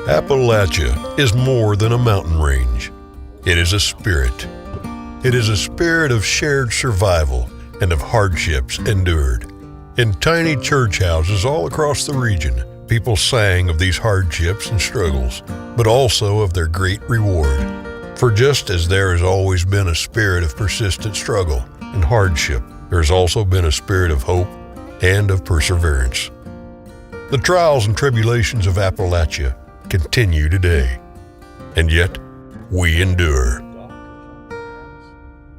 Appalachia is more than a mountain range. It is a spirit. It is a spirit of shared survival and of hardships endured. In tiny church houses all across the region, people sang of these hardships and struggles, but also of their great reward. For just as there has always been a spirit of persistent struggle and hardship, there has also been a spirit of hope and of perseverance. The trials and tribulations of Appalachia continue today, and yet we endure.